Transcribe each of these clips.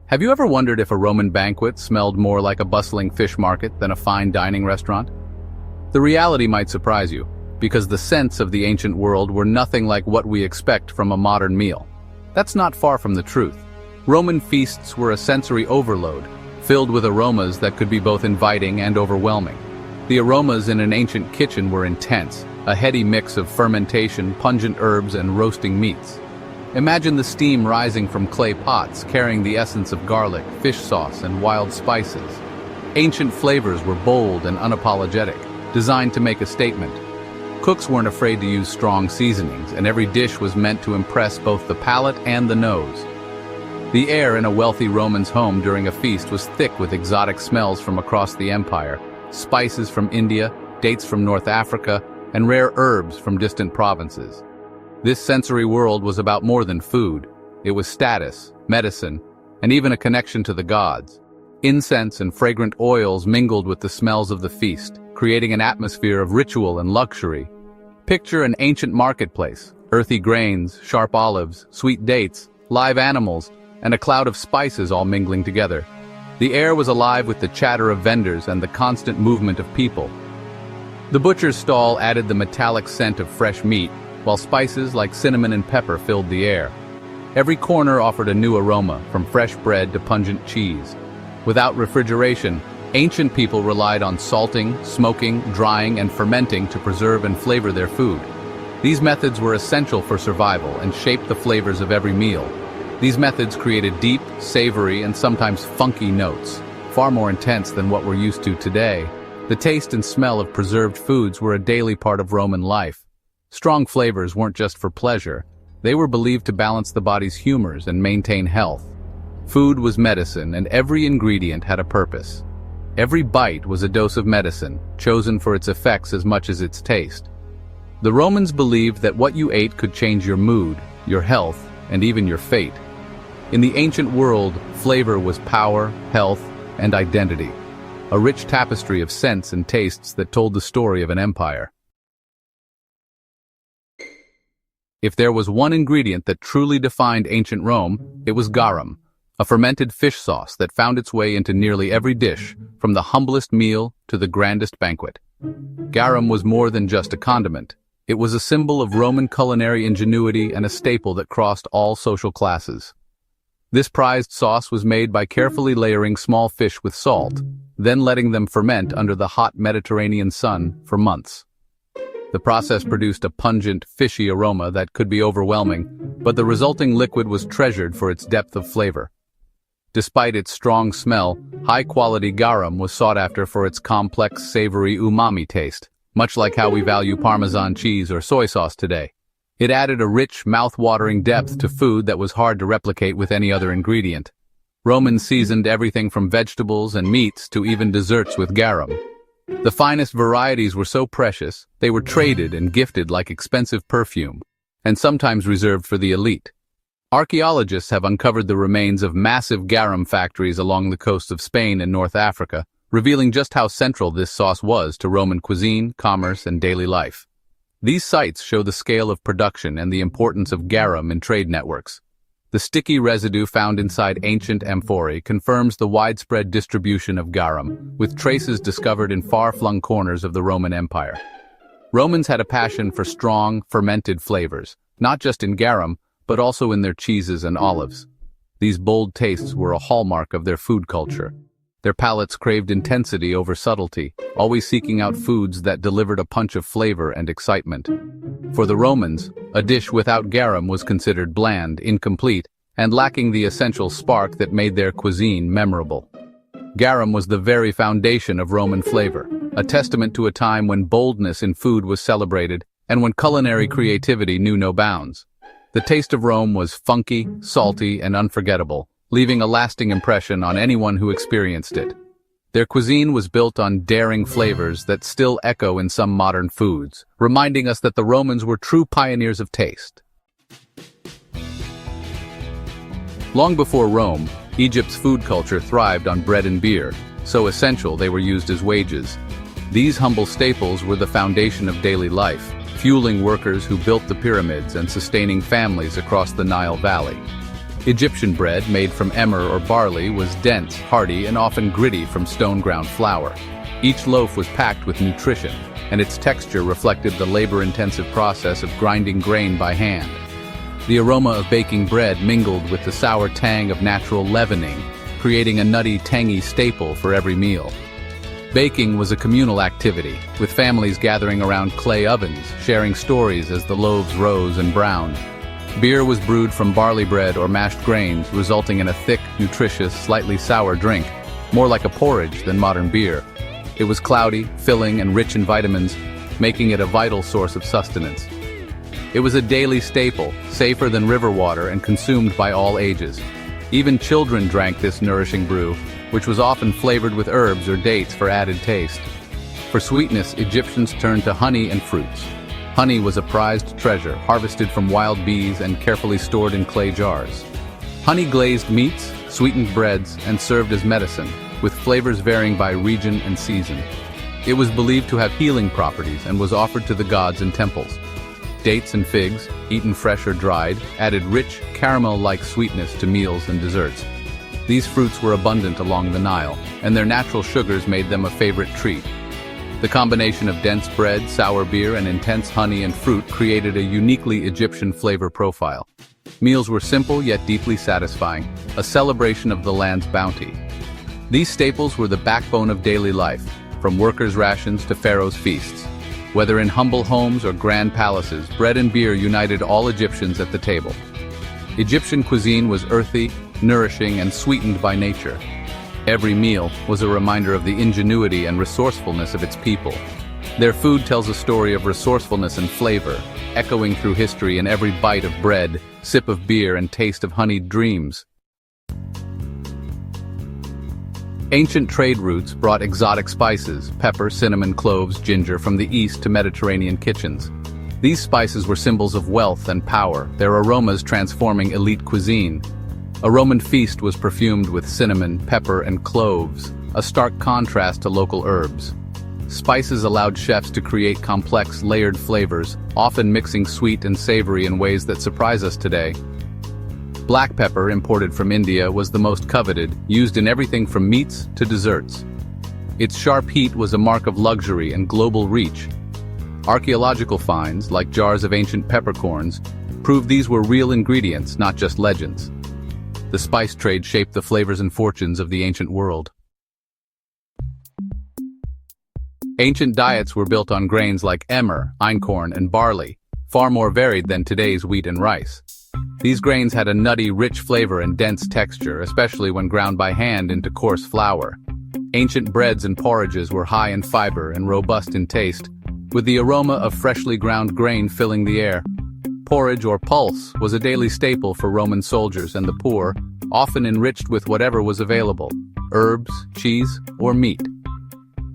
Have you ever wondered if a Roman banquet smelled more like a bustling fish market than a fine dining restaurant? The reality might surprise you, because the scents of the ancient world were nothing like what we expect from a modern meal. That's not far from the truth. Roman feasts were a sensory overload, filled with aromas that could be both inviting and overwhelming. The aromas in an ancient kitchen were intense, a heady mix of fermentation, pungent herbs, and roasting meats. Imagine the steam rising from clay pots, carrying the essence of garlic, fish sauce, and wild spices. Ancient flavors were bold and unapologetic, designed to make a statement. Cooks weren't afraid to use strong seasonings, and every dish was meant to impress both the palate and the nose. The air in a wealthy Roman's home during a feast was thick with exotic smells from across the empire, spices from India, dates from North Africa, and rare herbs from distant provinces. This sensory world was about more than food. It was status, medicine, and even a connection to the gods. Incense and fragrant oils mingled with the smells of the feast, creating an atmosphere of ritual and luxury. Picture an ancient marketplace, earthy grains, sharp olives, sweet dates, live animals, and a cloud of spices all mingling together. The air was alive with the chatter of vendors and the constant movement of people. The butcher's stall added the metallic scent of fresh meat, while spices like cinnamon and pepper filled the air. Every corner offered a new aroma, from fresh bread to pungent cheese. Without refrigeration, ancient people relied on salting, smoking, drying, and fermenting to preserve and flavor their food. These methods were essential for survival and shaped the flavors of every meal. These methods created deep, savory, and sometimes funky notes, far more intense than what we're used to today. The taste and smell of preserved foods were a daily part of Roman life. Strong flavors weren't just for pleasure. They were believed to balance the body's humors and maintain health. Food was medicine, and every ingredient had a purpose. Every bite was a dose of medicine, chosen for its effects as much as its taste. The Romans believed that what you ate could change your mood, your health, and even your fate. In the ancient world, flavor was power, health, and identity, a rich tapestry of scents and tastes that told the story of an empire. If there was one ingredient that truly defined ancient Rome, it was garum, a fermented fish sauce that found its way into nearly every dish, from the humblest meal to the grandest banquet. Garum was more than just a condiment. It was a symbol of Roman culinary ingenuity and a staple that crossed all social classes. This prized sauce was made by carefully layering small fish with salt, then letting them ferment under the hot Mediterranean sun for months. The process produced a pungent, fishy aroma that could be overwhelming, but the resulting liquid was treasured for its depth of flavor. Despite its strong smell, high-quality garum was sought after for its complex, savory umami taste, much like how we value Parmesan cheese or soy sauce today. It added a rich, mouth-watering depth to food that was hard to replicate with any other ingredient. Romans seasoned everything from vegetables and meats to even desserts with garum. The finest varieties were so precious, they were traded and gifted like expensive perfume, and sometimes reserved for the elite. Archaeologists have uncovered the remains of massive garum factories along the coast of Spain and North Africa, revealing just how central this sauce was to Roman cuisine, commerce, and daily life. These sites show the scale of production and the importance of garum in trade networks. The sticky residue found inside ancient amphorae confirms the widespread distribution of garum, with traces discovered in far-flung corners of the Roman Empire. Romans had a passion for strong, fermented flavors, not just in garum, but also in their cheeses and olives. These bold tastes were a hallmark of their food culture. Their palates craved intensity over subtlety, always seeking out foods that delivered a punch of flavor and excitement. For the Romans, a dish without garum was considered bland, incomplete, and lacking the essential spark that made their cuisine memorable. Garum was the very foundation of Roman flavor, a testament to a time when boldness in food was celebrated and when culinary creativity knew no bounds. The taste of Rome was funky, salty, and unforgettable, leaving a lasting impression on anyone who experienced it. Their cuisine was built on daring flavors that still echo in some modern foods, reminding us that the Romans were true pioneers of taste. Long before Rome, Egypt's food culture thrived on bread and beer, so essential they were used as wages. These humble staples were the foundation of daily life, fueling workers who built the pyramids and sustaining families across the Nile Valley. Egyptian bread, made from emmer or barley, was dense, hearty, and often gritty from stone-ground flour. Each loaf was packed with nutrition, and its texture reflected the labor-intensive process of grinding grain by hand. The aroma of baking bread mingled with the sour tang of natural leavening, creating a nutty, tangy staple for every meal. Baking was a communal activity, with families gathering around clay ovens, sharing stories as the loaves rose and browned. Beer was brewed from barley bread or mashed grains, resulting in a thick, nutritious, slightly sour drink, more like a porridge than modern beer. It was cloudy, filling, and rich in vitamins, making it a vital source of sustenance. It was a daily staple, safer than river water and consumed by all ages. Even children drank this nourishing brew, which was often flavored with herbs or dates for added taste. For sweetness, Egyptians turned to honey and fruits. Honey was a prized treasure, harvested from wild bees and carefully stored in clay jars. Honey glazed meats, sweetened breads, and served as medicine, with flavors varying by region and season. It was believed to have healing properties and was offered to the gods in temples. Dates and figs, eaten fresh or dried, added rich, caramel-like sweetness to meals and desserts. These fruits were abundant along the Nile, and their natural sugars made them a favorite treat. The combination of dense bread, sour beer, and intense honey and fruit created a uniquely Egyptian flavor profile. Meals were simple yet deeply satisfying, a celebration of the land's bounty. These staples were the backbone of daily life, from workers' rations to pharaoh's feasts. Whether in humble homes or grand palaces, bread and beer united all Egyptians at the table. Egyptian cuisine was earthy, nourishing, and sweetened by nature. Every meal was a reminder of the ingenuity and resourcefulness of its people. Their food tells a story of resourcefulness and flavor, echoing through history in every bite of bread, sip of beer, and taste of honeyed dreams. Ancient trade routes brought exotic spices, pepper, cinnamon, cloves, ginger from the east to Mediterranean kitchens. These spices were symbols of wealth and power, their aromas transforming elite cuisine. A Roman feast was perfumed with cinnamon, pepper, and cloves, a stark contrast to local herbs. Spices allowed chefs to create complex, layered flavors, often mixing sweet and savory in ways that surprise us today. Black pepper, imported from India, was the most coveted, used in everything from meats to desserts. Its sharp heat was a mark of luxury and global reach. Archaeological finds, like jars of ancient peppercorns, prove these were real ingredients, not just legends. The spice trade shaped the flavors and fortunes of the ancient world. Ancient diets were built on grains like emmer, einkorn, and barley, far more varied than today's wheat and rice. These grains had a nutty, rich flavor and dense texture, especially when ground by hand into coarse flour. Ancient breads and porridges were high in fiber and robust in taste, with the aroma of freshly ground grain filling the air. Porridge or pulse was a daily staple for Roman soldiers and the poor, often enriched with whatever was available, herbs, cheese, or meat.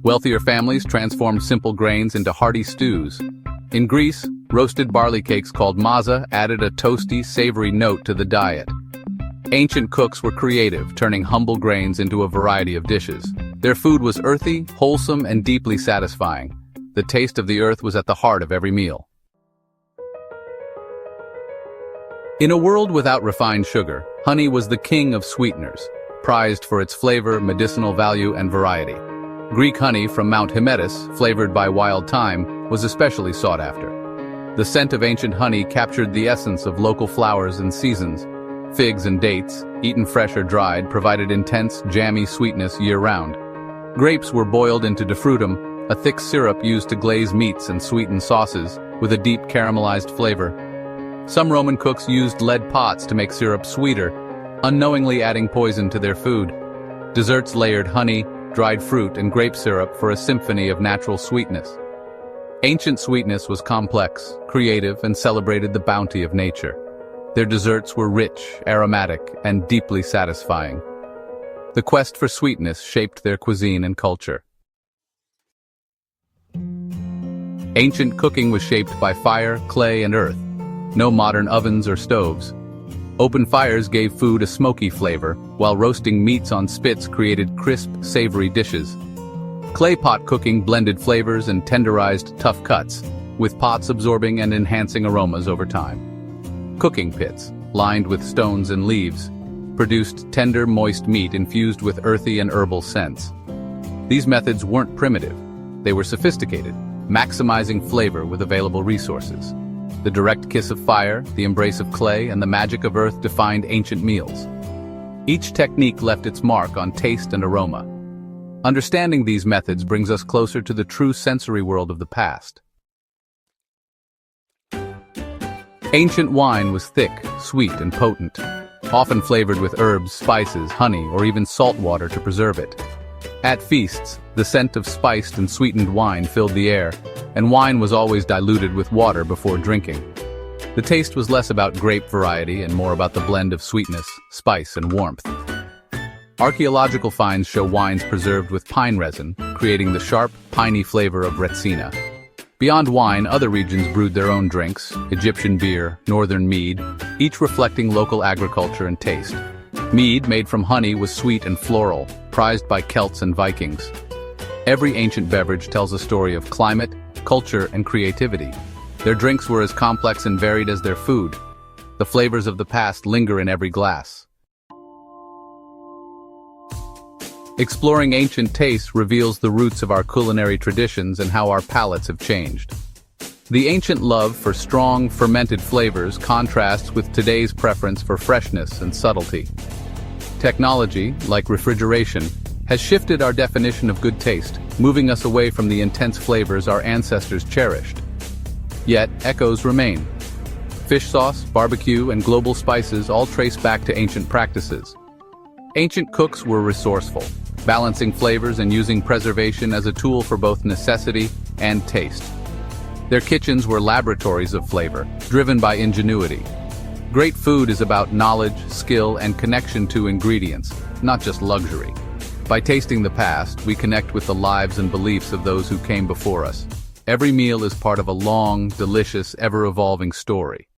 Wealthier families transformed simple grains into hearty stews. In Greece, roasted barley cakes called maza added a toasty, savory note to the diet. Ancient cooks were creative, turning humble grains into a variety of dishes. Their food was earthy, wholesome, and deeply satisfying. The taste of the earth was at the heart of every meal. In a world without refined sugar, honey was the king of sweeteners, prized for its flavor, medicinal value, and variety. Greek honey from Mount Hymettus, flavored by wild thyme, was especially sought after. The scent of ancient honey captured the essence of local flowers and seasons. Figs and dates, eaten fresh or dried, provided intense, jammy sweetness year-round. Grapes were boiled into defrutum, a thick syrup used to glaze meats and sweeten sauces, with a deep caramelized flavor. Some Roman cooks used lead pots to make syrup sweeter, unknowingly adding poison to their food. Desserts layered honey, dried fruit, and grape syrup for a symphony of natural sweetness. Ancient sweetness was complex, creative, and celebrated the bounty of nature. Their desserts were rich, aromatic, and deeply satisfying. The quest for sweetness shaped their cuisine and culture. Ancient cooking was shaped by fire, clay, and earth. No modern ovens or stoves. Open fires gave food a smoky flavor, while roasting meats on spits created crisp, savory dishes. Clay pot cooking blended flavors and tenderized tough cuts, with pots absorbing and enhancing aromas over time. Cooking pits. lined with stones and leaves, produced tender, moist meat infused with earthy and herbal scents. These methods weren't primitive. They were sophisticated, maximizing flavor with available resources. The direct kiss of fire, the embrace of clay, and the magic of earth defined ancient meals. Each technique left its mark on taste and aroma. Understanding these methods brings us closer to the true sensory world of the past. Ancient wine was thick, sweet, and potent, often flavored with herbs, spices, honey, or even salt water to preserve it. At feasts, the scent of spiced and sweetened wine filled the air, and wine was always diluted with water before drinking. The taste was less about grape variety and more about the blend of sweetness, spice, and warmth. Archaeological finds show wines preserved with pine resin, creating the sharp, piney flavor of retsina. Beyond wine, other regions brewed their own drinks: Egyptian beer, northern mead, each reflecting local agriculture and taste. Mead, made from honey, was sweet and floral, prized by Celts and Vikings. Every ancient beverage tells a story of climate, culture, and creativity. Their drinks were as complex and varied as their food. The flavors of the past linger in every glass. Exploring ancient tastes reveals the roots of our culinary traditions and how our palates have changed. The ancient love for strong, fermented flavors contrasts with today's preference for freshness and subtlety. Technology, like refrigeration, has shifted our definition of good taste, moving us away from the intense flavors our ancestors cherished. Yet, echoes remain. Fish sauce, barbecue, and global spices all trace back to ancient practices. Ancient cooks were resourceful, balancing flavors and using preservation as a tool for both necessity and taste. Their kitchens were laboratories of flavor, driven by ingenuity. Great food is about knowledge, skill, and connection to ingredients, not just luxury. By tasting the past, we connect with the lives and beliefs of those who came before us. Every meal is part of a long, delicious, ever-evolving story.